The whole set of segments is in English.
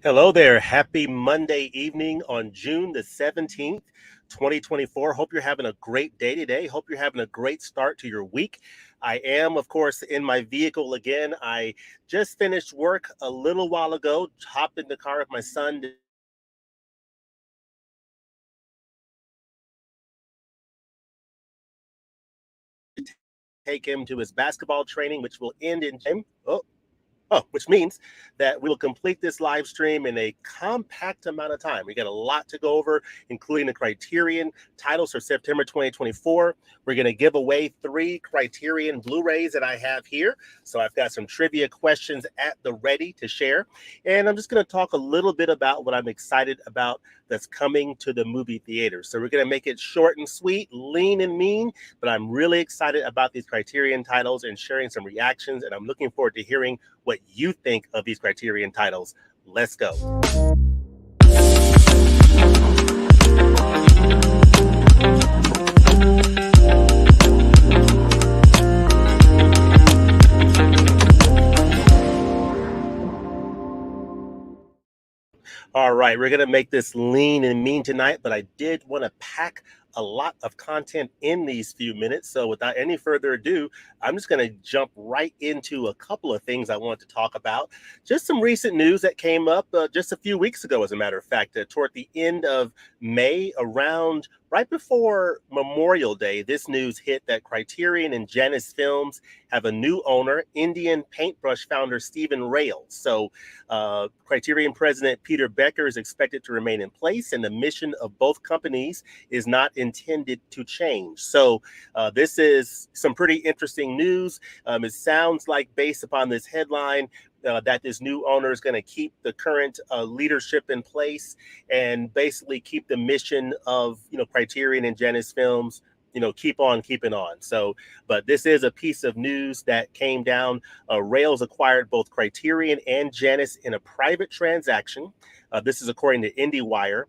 Hello there. Happy Monday evening on June the 17th, 2024. Hope you're having a great day today. Hope you're having a great start to your week. I am, of course, in my vehicle again. I just finished work a little while ago, hopped in the car with my son to take him to his basketball training, which will end in June. Which means that we will complete this live stream in a compact amount of time. We got a lot to go over, including the Criterion titles for September 2024. We're going to give away 3 Criterion Blu-rays that I have here. So I've got some trivia questions at the ready to share. And I'm just going to talk a little bit about what I'm excited about that's coming to the movie theater. So we're going to make it short and sweet, lean and mean, but I'm really excited about these Criterion titles and sharing some reactions. And I'm looking forward to hearing what you think of these Criterion titles. Let's go. All right, we're going to make this lean and mean tonight, but I did want to pack a lot of content in these few minutes. So without any further ado, I'm just going to jump right into a couple of things I want to talk about. Just some recent news that came up just a few weeks ago, as a matter of fact, toward the end of May, around right before Memorial Day, this news hit that Criterion and Janus Films have a new owner, Indian paintbrush founder Stephen Rails. So Criterion president Peter Becker is expected to remain in place, and the mission of both companies is not intended to change. So this is some pretty interesting news. It sounds like, based upon this headline, that this new owner is going to keep the current leadership in place and basically keep the mission of Criterion and Janus Films, keep on keeping on. So, but this is a piece of news that came down. Rails acquired both Criterion and Janus in a private transaction. This is according to IndieWire,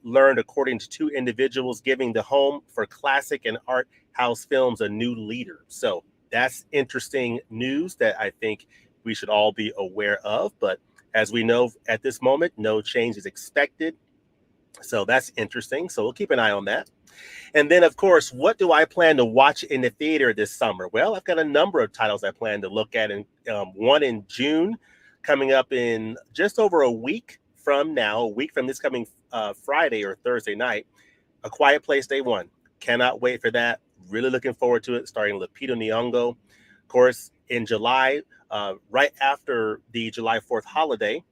learned according to 2 individuals, giving the home for classic and art house films a new leader. So that's interesting news that I think we should all be aware of. But as we know at this moment, no change is expected. So that's interesting. So we'll keep an eye on that. And then, of course, what do I plan to watch in the theater this summer? Well, I've got a number of titles I plan to look at. And one in June, coming up in just over a week from now, a week from this coming Friday or Thursday night, A Quiet Place Day 1. Cannot wait for that. Really looking forward to it, starring Lupita Nyong'o. Of course, in July, right after the July 4th holiday,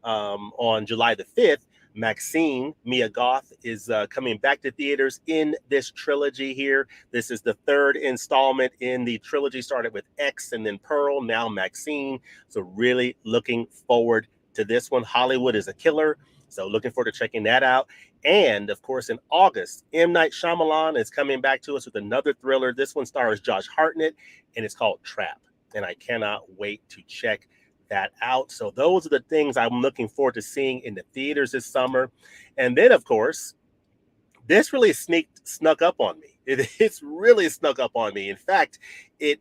on July the 5th, Maxine, Mia Goth, is coming back to theaters in this trilogy here. This is the 3rd installment in the trilogy. Started with X and then Pearl, now Maxine. So really looking forward to this one. Hollywood is a killer. So looking forward to checking that out. And of course, in August, M. Night Shyamalan is coming back to us with another thriller. This one stars Josh Hartnett, and it's called Trap. And I cannot wait to check that out. So those are the things I'm looking forward to seeing in the theaters this summer. And then, of course, this really snuck up on me. It's really snuck up on me. In fact, it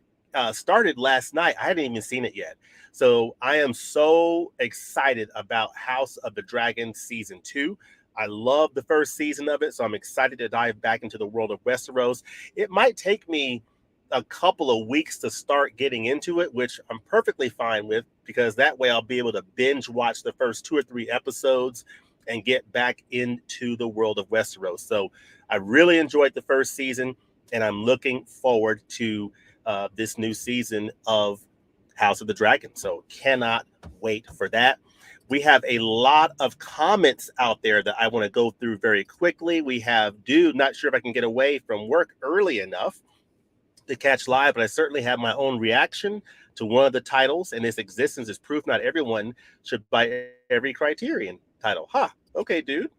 started last night. I hadn't even seen it yet. So I am so excited about House of the Dragon Season 2. I love the first season of it, so I'm excited to dive back into the world of Westeros. It might take me a couple of weeks to start getting into it, which I'm perfectly fine with, because that way I'll be able to binge watch the first 2 or 3 episodes and get back into the world of Westeros. So I really enjoyed the first season, and I'm looking forward to this new season of House of the Dragon. So cannot wait for that. We have a lot of comments out there that I want to go through very quickly. We have Dude, not sure if I can get away from work early enough to catch live, but I certainly have my own reaction to one of the titles, and its existence is proof not everyone should buy every Criterion title. Okay, Dude.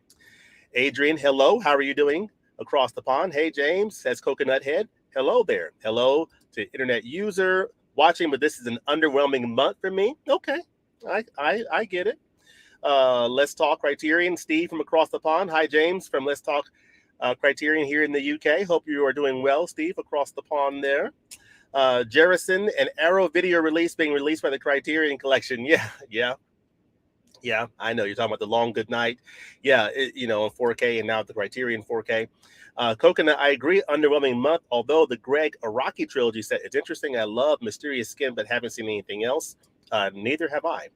Adrian, hello. How are you doing across the pond? Hey, James, says Coconut Head. Hello there. Hello to internet user watching, but this is an underwhelming month for me. Okay, I get it. Let's Talk Criterion. Steve from across the pond. Hi, James from Let's Talk Criterion here in the UK. Hope you are doing well, Steve, across the pond there. Jerison, an Arrow video release being released by the Criterion Collection. Yeah. Yeah, I know you're talking about the Long Good Night. Yeah, in 4K and now the Criterion 4K. Coconut, I agree. Underwhelming month. Although the Greg Araki trilogy said it's interesting. I love Mysterious Skin, but haven't seen anything else. Neither have I.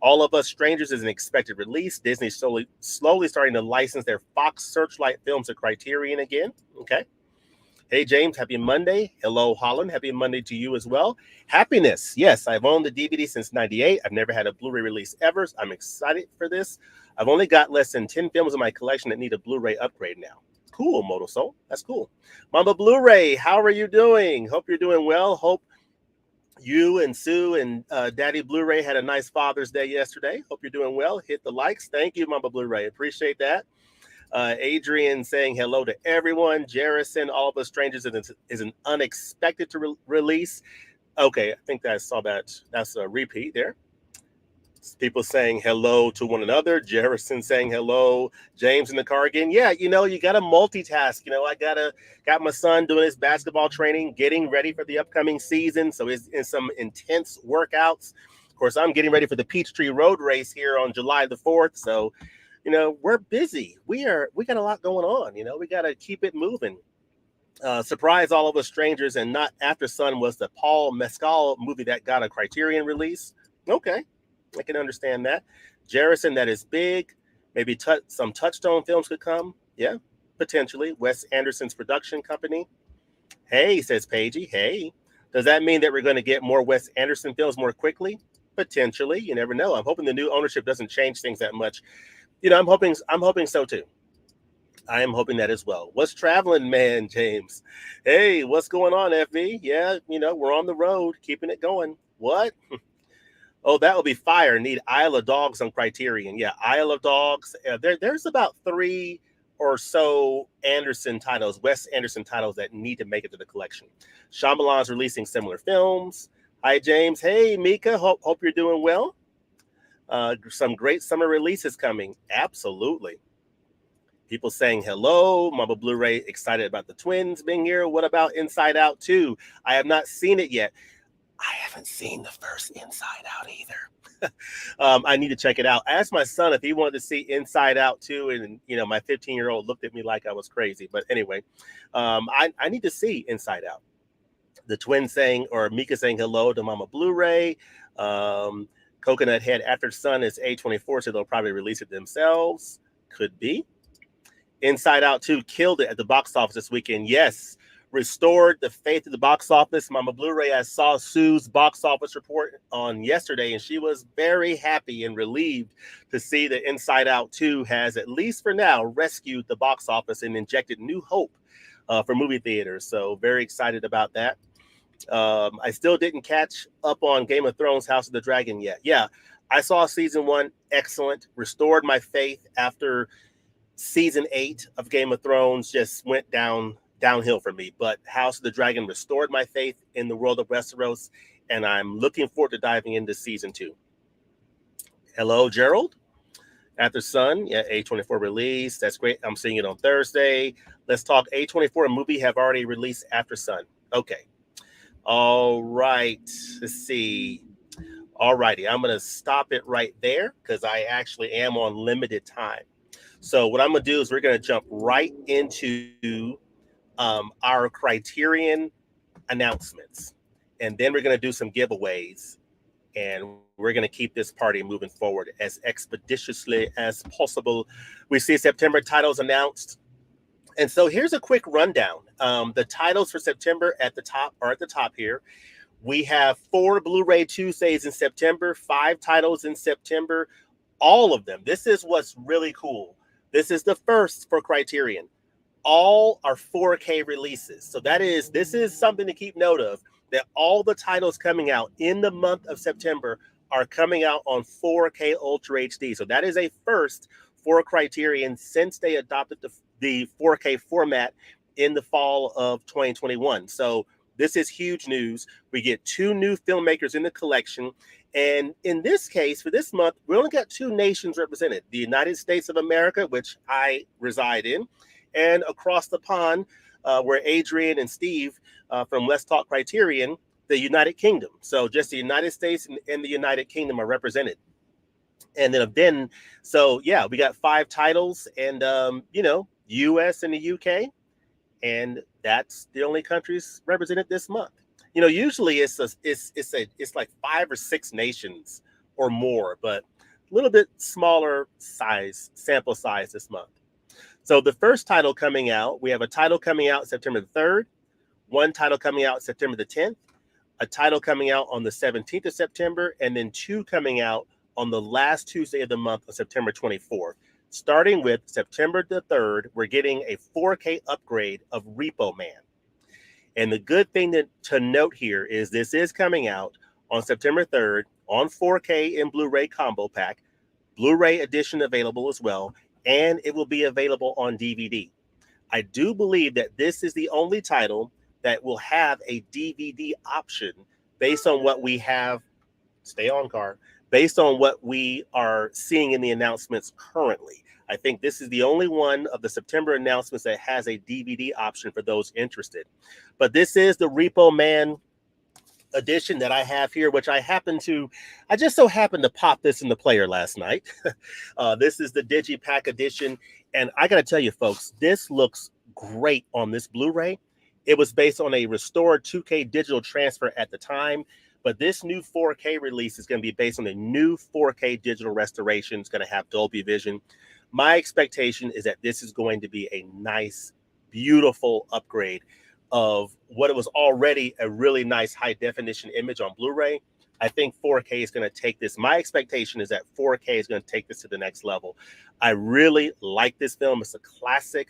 All of Us Strangers is an expected release. Disney slowly starting to license their Fox Searchlight films to Criterion again. Okay. Hey, James, happy Monday. Hello, Holland. Happy Monday to you as well. Happiness. Yes, I've owned the DVD since 98. I've never had a Blu ray release ever. So I'm excited for this. I've only got less than 10 films in my collection that need a Blu ray upgrade now. Cool, Moto Soul. That's cool. Mama Blu ray, how are you doing? Hope you're doing well. Hope you and Sue and Daddy Blu ray had a nice Father's Day yesterday. Hope you're doing well. Hit the likes. Thank you, Mama Blu ray. Appreciate that. Adrian saying hello to everyone. Jerison, All of Us Strangers is an unexpected to release. Okay, I think I saw that. That's a repeat there. People saying hello to one another. Jerison saying hello. James in the car again. Yeah, you got to multitask. I got my son doing his basketball training, getting ready for the upcoming season. So it's in some intense workouts. Of course, I'm getting ready for the Peachtree Road Race here on July the 4th. So we're busy. We got a lot going on. We got to keep it moving. Surprise All of Us Strangers and Not After Sun was the Paul Mescal movie that got a Criterion release. Okay, I can understand that. Jerison, that is big. Maybe some Touchstone films could come. Yeah, potentially. Wes Anderson's production company. Hey, says Pagey. Hey, does that mean that we're going to get more Wes Anderson films more quickly? Potentially. You never know. I'm hoping the new ownership doesn't change things that much. I'm hoping so too. I am hoping that as well. What's traveling, man, James? Hey, what's going on, FV? Yeah, we're on the road, keeping it going. What? Oh, that will be fire. Need Isle of Dogs on Criterion. Yeah, Isle of Dogs. There's about 3 or so Wes Anderson titles that need to make it to the collection. Shyamalan's releasing similar films. Hi, James. Hey, Mika. Hope you're doing well. Some great summer releases coming. Absolutely. People saying hello. Mama Blu-ray excited about the twins being here. What about Inside Out 2? I have not seen it yet. I haven't seen the first Inside Out either. I need to check it out. I asked my son if he wanted to see Inside Out 2, and my 15-year-old looked at me like I was crazy. But anyway, I need to see Inside Out. The twins saying, or Mika saying hello to Mama Blu-ray. Coconut Head After Sun is A24, so they'll probably release it themselves. Could be. Inside Out 2 killed it at the box office this weekend. Yes, restored the faith of the box office. Mama Blu-ray, I saw Sue's box office report on yesterday, and she was very happy and relieved to see that Inside Out 2 has, at least for now, rescued the box office and injected new hope for movie theaters. So very excited about that. I still didn't catch up on Game of Thrones House of the Dragon yet. Yeah, I saw season 1. Excellent. Restored my faith after season 8 of Game of Thrones just went downhill for me. But House of the Dragon restored my faith in the world of Westeros, and I'm looking forward to diving into season 2. Hello, Gerald. After Sun, yeah, A24 release. That's great. I'm seeing it on Thursday. Let's talk A24 movie have already released After Sun. Okay. All right. Let's see. All righty. I'm going to stop it right there because I actually am on limited time. So what I'm going to do is we're going to jump right into our Criterion announcements. And then we're going to do some giveaways. And we're going to keep this party moving forward as expeditiously as possible. We see September titles announced. And so here's a quick rundown. The titles for September are at the top here. We have 4 Blu-ray Tuesdays in September, 5 titles in September, all of them. This is what's really cool. This is the first for Criterion. All are 4K releases. So this is something to keep note of, that all the titles coming out in the month of September are coming out on 4K Ultra HD. So that is a first for Criterion since they adopted the 4K format in the fall of 2021. So this is huge news. We get 2 new filmmakers in the collection. And in this case, for this month, we only got 2 nations represented: the United States of America, which I reside in, and across the pond, where Adrian and Steve from Let's Talk Criterion, the United Kingdom. So just the United States and the United Kingdom are represented. And then so yeah, we got 5 titles, and US and the UK, and that's the only countries represented this month. Usually it's like 5 or 6 nations or more, but a little bit smaller sample size this month. So the first title coming out, we have a title coming out September the 3rd, one title coming out September the 10th, a title coming out on the 17th of September, and then 2 coming out on the last Tuesday of the month of September 24th. Starting with September the 3rd, we're getting a 4K upgrade of Repo Man. And the good thing to note here is this is coming out on September 3rd on 4K and Blu-ray combo pack, Blu-ray edition available as well, and it will be available on DVD. I do believe that this is the only title that will have a DVD option based on what we have. Stay on, car. Based on what we are seeing in the announcements currently. I think this is the only one of the September announcements that has a DVD option for those interested. But this is the Repo Man edition that I have here, which I just so happened to pop this in the player last night. This is the Digipack edition. And I got to tell you, folks, this looks great on this Blu-ray. It was based on a restored 2K digital transfer at the time, but this new 4K release is going to be based on a new 4K digital restoration. It's going to have Dolby Vision. My expectation is that this is going to be a nice, beautiful upgrade of what it was already a really nice high definition image on Blu-ray. I think 4K is going to take this. My expectation is that 4K is going to take this to the next level. I really like this film. It's a classic,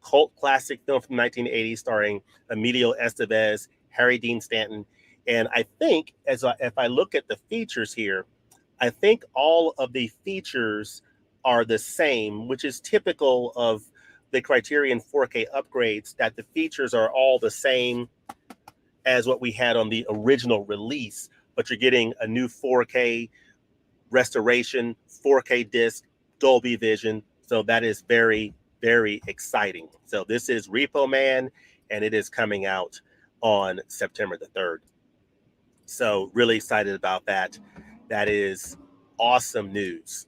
cult classic film from the 1980s starring Emilio Estevez, Harry Dean Stanton. And I think if I look at the features here, I think all of the features are the same, which is typical of the Criterion 4K upgrades, that the features are all the same as what we had on the original release, but you're getting a new 4K restoration, 4K disc, Dolby Vision. So that is very, very exciting. So this is Repo Man, and it is coming out on September the 3rd. So really excited about that. That is awesome news.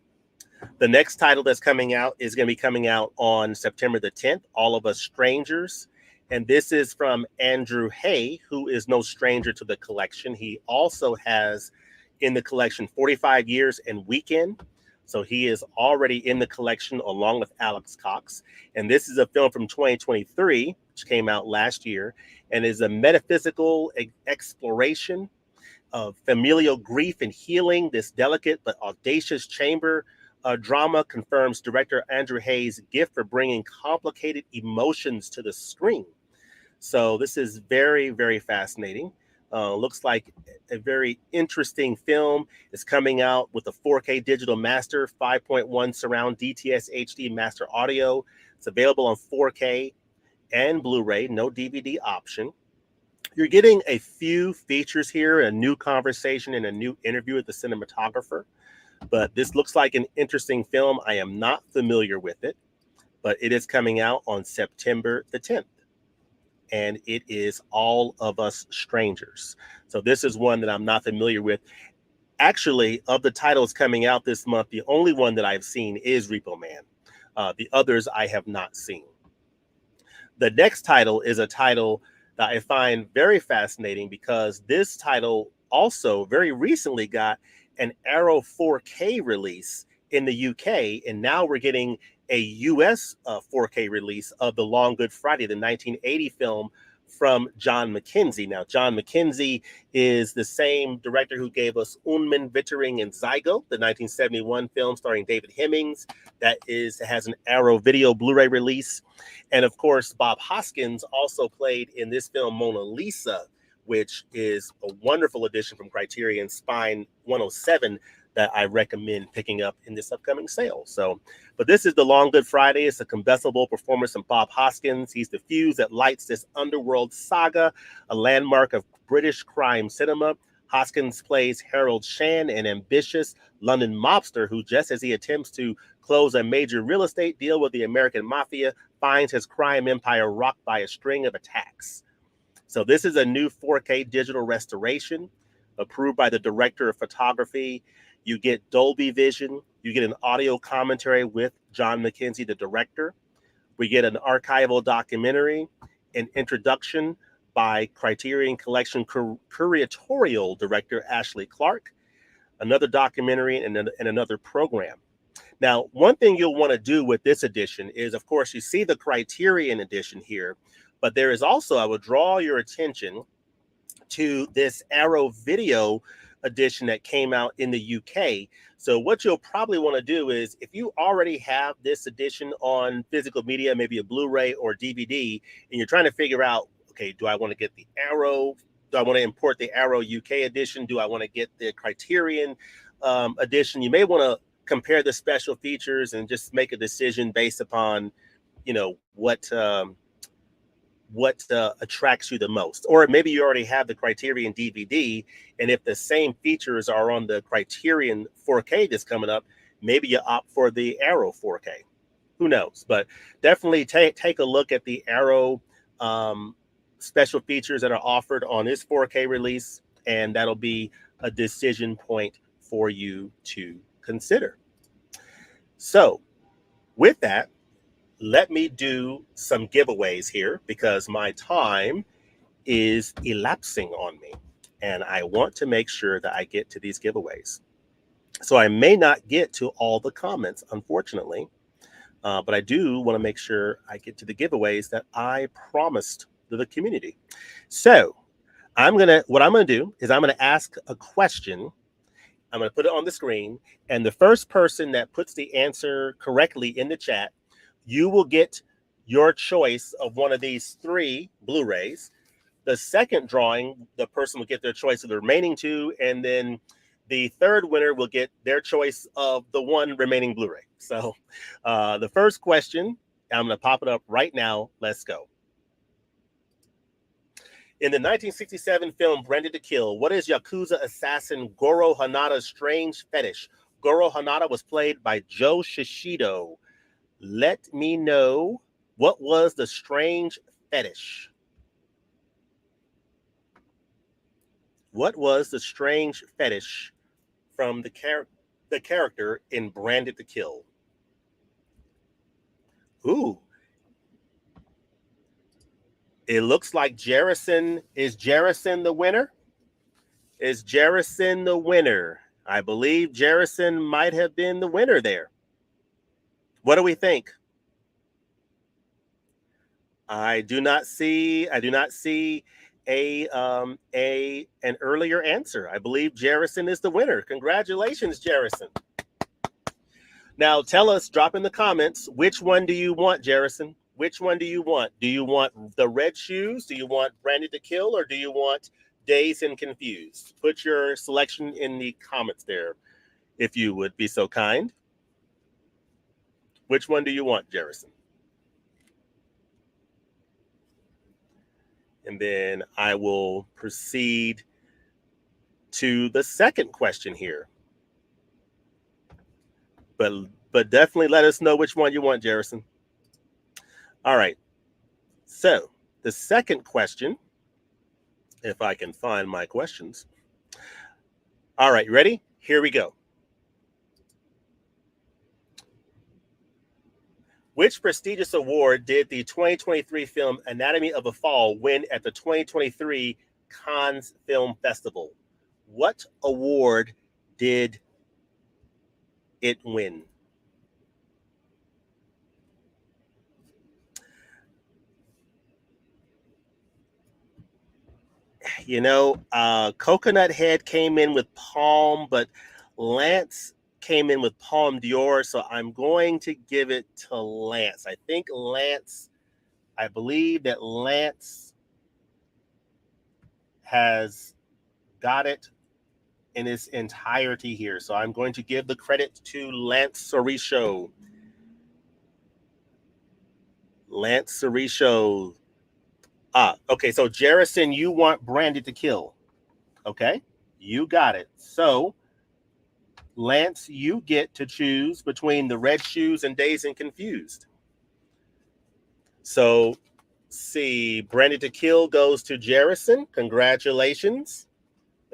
The next title that's coming out is going to be coming out on September the 10th, All of Us Strangers. And this is from Andrew Hay, who is no stranger to the collection. He also has in the collection 45 Years and Weekend. So he is already in the collection along with Alex Cox. And this is a film from 2023, which came out last year, and is a metaphysical exploration of familial grief and healing. This delicate but audacious chamber drama confirms director Andrew Hay's gift for bringing complicated emotions to the screen. So this is very, very fascinating. Looks like a very interesting film. It's coming out with a 4K digital master, 5.1 surround DTS HD master audio. It's available on 4K and Blu-ray, no DVD option. You're getting a few features here, a new conversation and a new interview with the cinematographer. But this looks like an interesting film. I am not familiar with it, but it is coming out on September the 10th. And it is All of Us Strangers. So this is one that I'm not familiar with. Actually, of the titles coming out this month, the only one that I've seen is Repo Man. The others I have not seen. The next title is a title that I find very fascinating because this title also very recently got an Arrow 4K release in the UK, and now we're getting a US 4K release of The Long Good Friday, the 1980 film from John McKenzie. Now, John McKenzie is the same director who gave us Unmen, Wittering, and Zygo, the 1971 film starring David Hemmings that has an Arrow video Blu-ray release. And of course, Bob Hoskins also played in this film Mona Lisa, which is a wonderful addition from Criterion Spine 107 that I recommend picking up in this upcoming sale. So, but this is The Long Good Friday. It's a combustible performance from Bob Hoskins. He's the fuse that lights this underworld saga, a landmark of British crime cinema. Hoskins plays Harold Shan, an ambitious London mobster who, just as he attempts to close a major real estate deal with the American mafia, finds his crime empire rocked by a string of attacks. So this is a new 4K digital restoration. approved by the director of photography. You get Dolby Vision. You get an audio commentary with John McKenzie, the director. We get an archival documentary, an introduction by Criterion Collection curatorial director Ashley Clark, another documentary, and another program. Now, one thing you'll want to do with this edition is, of course, you see the Criterion edition here, but there is also, I will draw your attention to this Arrow Video edition that came out in the UK. So what you'll probably want to do is, if you already have this edition on physical media, maybe a Blu-ray or DVD, and you're trying to figure out, okay, do I want to get the Arrow? Do I want to import the Arrow UK edition? Do I want to get the Criterion edition? You may want to compare the special features and just make a decision based upon, what attracts you the most. Or maybe you already have the Criterion DVD, and if the same features are on the Criterion 4K that's coming up, maybe you opt for the Arrow 4K. Who knows? But definitely take a look at the Arrow special features that are offered on this 4K release, and that'll be a decision point for you to consider. So with that, let me do some giveaways here, because my time is elapsing on me and I want to make sure that I get to these giveaways. So I may not get to all the comments, unfortunately, but I do want to make sure I get to the giveaways that I promised to the community. So what I'm going to do is I'm going to ask a question. I'm going to put it on the screen, and the first person that puts the answer correctly in the chat, you will get your choice of one of these 3 Blu-rays. The second drawing, the person will get their choice of the remaining 2, and then the third winner will get their choice of the 1 remaining Blu-ray. So the first question, I'm going to pop it up right now. Let's go. In the 1967 film Branded to Kill, what is Yakuza assassin Goro Hanada's strange fetish? Goro Hanada was played by Joe Shishido. Let me know, what was the strange fetish? What was the strange fetish from the character in Branded to Kill? Ooh. It looks like Jerison. Is Jerison the winner? Is Jerison the winner? I believe Jerison might have been the winner there. What do we think? I do not see an earlier answer. I believe Jerison is the winner. Congratulations, Jerison. Now tell us, drop in the comments, which one do you want, Jerison? Which one do you want? Do you want the red shoes? Do you want Branded to Kill, or do you want Dazed and Confused? Put your selection in the comments there, if you would be so kind. Which one do you want, Jerison? And then I will proceed to the second question here. But definitely let us know which one you want, Jerison. All right. So the second question, if I can find my questions. All right, ready? Here we go. Which prestigious award did the 2023 film Anatomy of a Fall win at the 2023 Cannes Film Festival? What award did it win? Coconut Head came in with Palm, but Lance came in with Palme d'Or, so I'm going to give it to Lance. I believe that Lance has got it in its entirety here, so I'm going to give the credit to Lance Soricho. Lance Soricho. Okay, so Jerison, you want Branded to Kill. Okay, you got it. So Lance, you get to choose between the red shoes and Dazed and Confused. So, see, Branded to Kill goes to Jerison. Congratulations.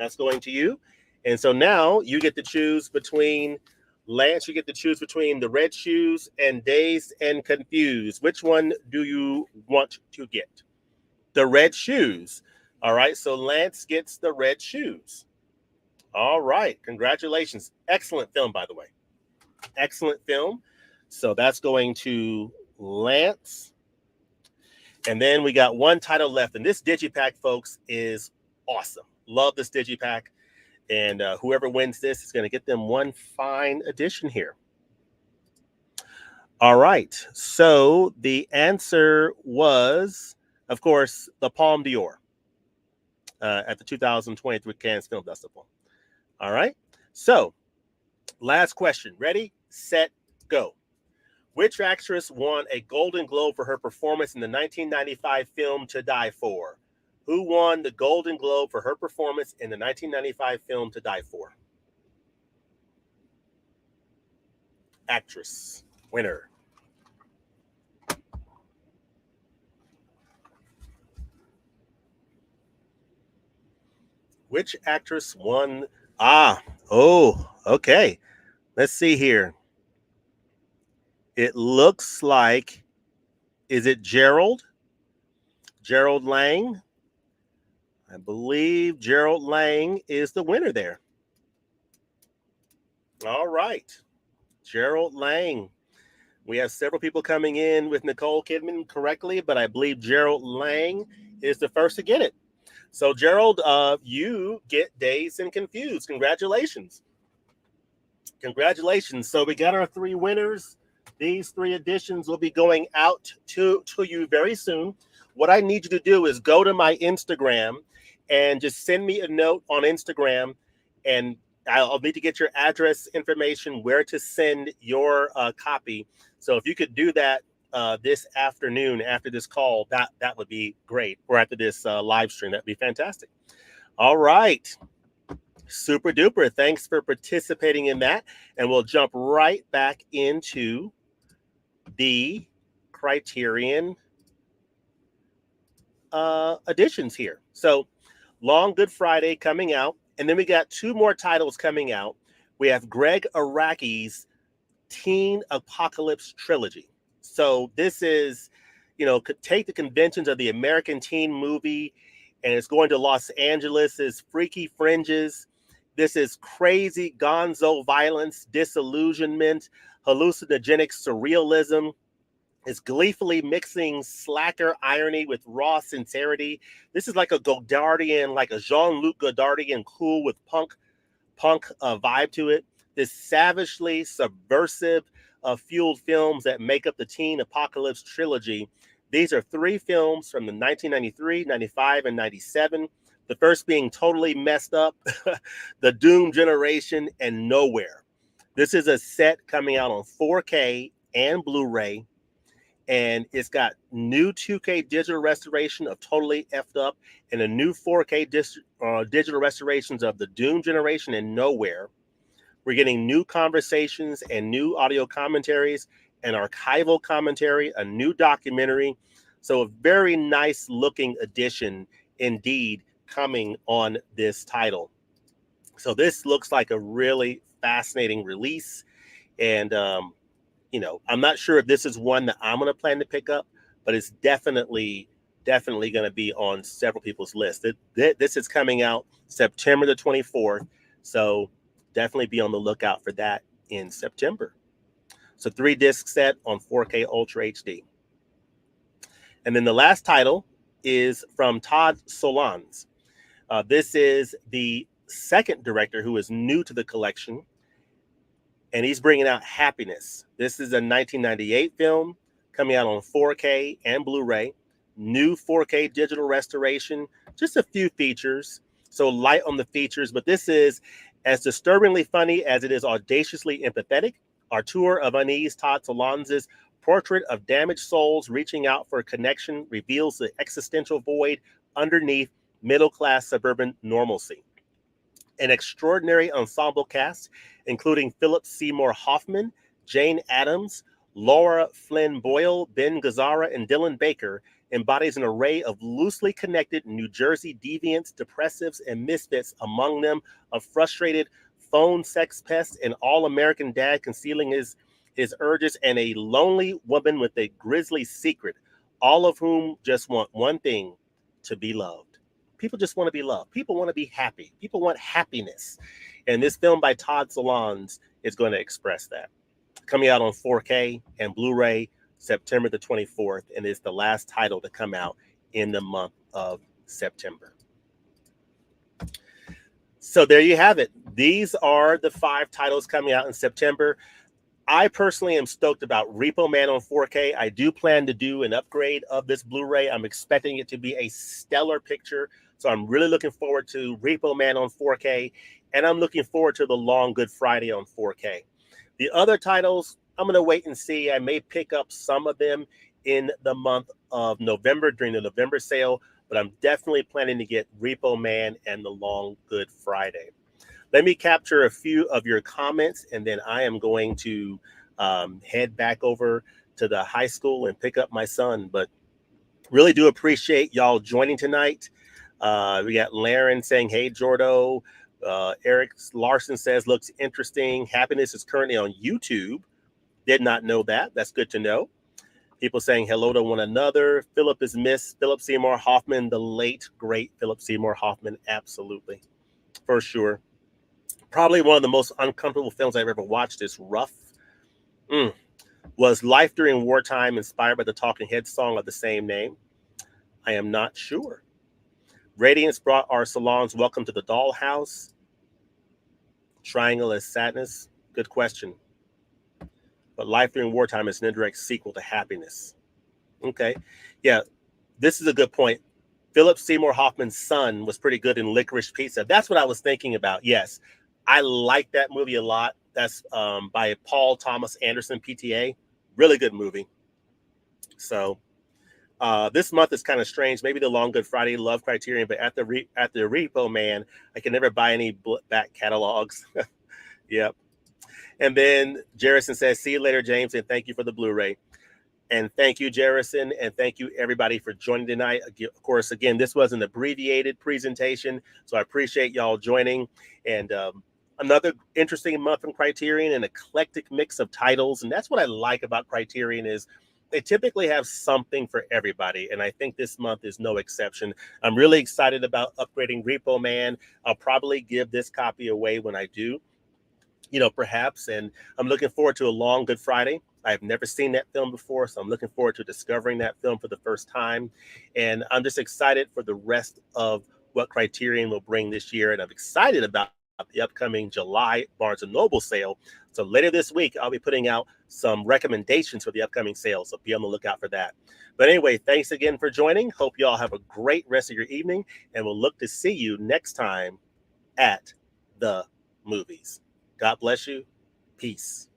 That's going to you. And so now you get to choose between Lance, you get to choose between the red shoes and Dazed and Confused. Which one do you want to get? The red shoes. All right, so Lance gets the red shoes. All right, congratulations. Excellent film, by the way. Excellent film. So that's going to Lance. And then we got one title left. And this digipack, folks, is awesome. Love this digipack. And whoever wins this is going to get them one fine edition here. All right. So the answer was, of course, the Palme d'Or at the 2023 Cannes Film Festival. All right. So last question. Ready, set, go. Which actress won a Golden Globe for her performance in the 1995 film To Die For? Who won the Golden Globe for her performance in the 1995 film To Die For? Actress. Winner. Which actress won? Okay. Let's see here. It looks like, is it Gerald? Gerald Lang? I believe Gerald Lang is the winner there. All right. Gerald Lang. We have several people coming in with Nicole Kidman correctly, but I believe Gerald Lang is the first to get it. So, Gerald, you get Dazed and Confused. Congratulations. Congratulations. So we got our three winners. These three editions will be going out to you very soon. What I need you to do is go to my Instagram and just send me a note on Instagram, and I'll need to get your address information, where to send your copy. So if you could do that this afternoon after this call, that would be great. Or after this live stream, that'd be fantastic. All right. Super duper. Thanks for participating in that. And we'll jump right back into the Criterion editions here. So Long Good Friday coming out. And then we got two more titles coming out. We have Greg Araki's Teen Apocalypse Trilogy. So this is, could take the conventions of the American teen movie, and it's going to Los Angeles' freaky fringes. This is crazy gonzo violence, disillusionment, hallucinogenic surrealism. It's gleefully mixing slacker irony with raw sincerity. This is like a Godardian, like a Jean-Luc Godardian cool with punk vibe to it. This savagely subversive fueled films that make up the Teen Apocalypse trilogy. These are three films from the 1993, 95, and 97. The first being Totally Messed Up, The Doom Generation, and Nowhere. This is a set coming out on 4K and Blu-ray, and it's got new 2K digital restoration of Totally Effed Up and a new 4K digital restorations of The Doom Generation and Nowhere. We're getting new conversations and new audio commentaries, an archival commentary, a new documentary. So a very nice looking addition indeed coming on this title. So this looks like a really fascinating release. And, I'm not sure if this is one that I'm going to plan to pick up, but it's definitely going to be on several people's list. This is coming out September the 24th. So definitely be on the lookout for that in September. So 3-disc set on 4K Ultra HD. And then the last title is from Todd Solondz. This is the second director who is new to the collection, and he's bringing out Happiness. This is a 1998 film coming out on 4K and Blu-ray, new 4K digital restoration, just a few features, so light on the features, but this is as disturbingly funny as it is audaciously empathetic. Our tour of unease, Todd Solondz's portrait of damaged souls reaching out for a connection reveals the existential void underneath middle-class suburban normalcy. An extraordinary ensemble cast, including Philip Seymour Hoffman, Jane Addams, Laura Flynn Boyle, Ben Gazzara, and Dylan Baker, embodies an array of loosely connected New Jersey deviants, depressives, and misfits, among them a frustrated phone sex pest, an all-American dad concealing his urges, and a lonely woman with a grisly secret, all of whom just want one thing: to be loved. People just want to be loved. People want to be happy. People want happiness. And this film by Todd Solondz is going to express that. Coming out on 4K and Blu-ray September the 24th, and is the last title to come out in the month of September. So there you have it. These are the 5 titles coming out in September. I personally am stoked about Repo Man on 4K. I do plan to do an upgrade of this Blu-ray. I'm expecting it to be a stellar picture. So I'm really looking forward to Repo Man on 4K. And I'm looking forward to The Long Good Friday on 4K. The other titles, I'm going to wait and see. I may pick up some of them in the month of November during the November sale. But I'm definitely planning to get Repo Man and The Long Good Friday. Let me capture a few of your comments, and then I am going to head back over to the high school and pick up my son. But really do appreciate y'all joining tonight. We got Laren saying, hey, Jordo. Eric Larson says, looks interesting. Happiness is currently on YouTube. Did not know that. That's good to know. People saying hello to one another. Philip is missed. Philip Seymour Hoffman, the late, great Philip Seymour Hoffman. Absolutely. For sure. Probably one of the most uncomfortable films I've ever watched is Rough. Was Life During Wartime inspired by the Talking Heads song of the same name? I am not sure. Radiance brought our salons welcome to the dollhouse. Triangle as sadness? Good question. But Life During Wartime is an indirect sequel to Happiness. Okay. Yeah, this is a good point. Philip Seymour Hoffman's son was pretty good in Licorice Pizza. That's what I was thinking about. Yes. I like that movie a lot. That's by Paul Thomas Anderson, PTA. Really good movie. So this month is kind of strange. Maybe The Long Good Friday, love Criterion, but at the Repo Man, I can never buy any back catalogs. Yep. And then Jerrison says, see you later, James, and thank you for the Blu-ray. And thank you, Jerrison, and thank you, everybody, for joining tonight. Of course, again, this was an abbreviated presentation, so I appreciate y'all joining. And another interesting month from Criterion, an eclectic mix of titles. And that's what I like about Criterion is they typically have something for everybody. And I think this month is no exception. I'm really excited about upgrading Repo Man. I'll probably give this copy away when I do, perhaps. And I'm looking forward to A Long Good Friday. I've never seen that film before, so I'm looking forward to discovering that film for the first time. And I'm just excited for the rest of what Criterion will bring this year. And I'm excited about the upcoming July Barnes & Noble sale. So later this week, I'll be putting out some recommendations for the upcoming sale. So be on the lookout for that. But anyway, thanks again for joining. Hope you all have a great rest of your evening. And we'll look to see you next time at the movies. God bless you. Peace.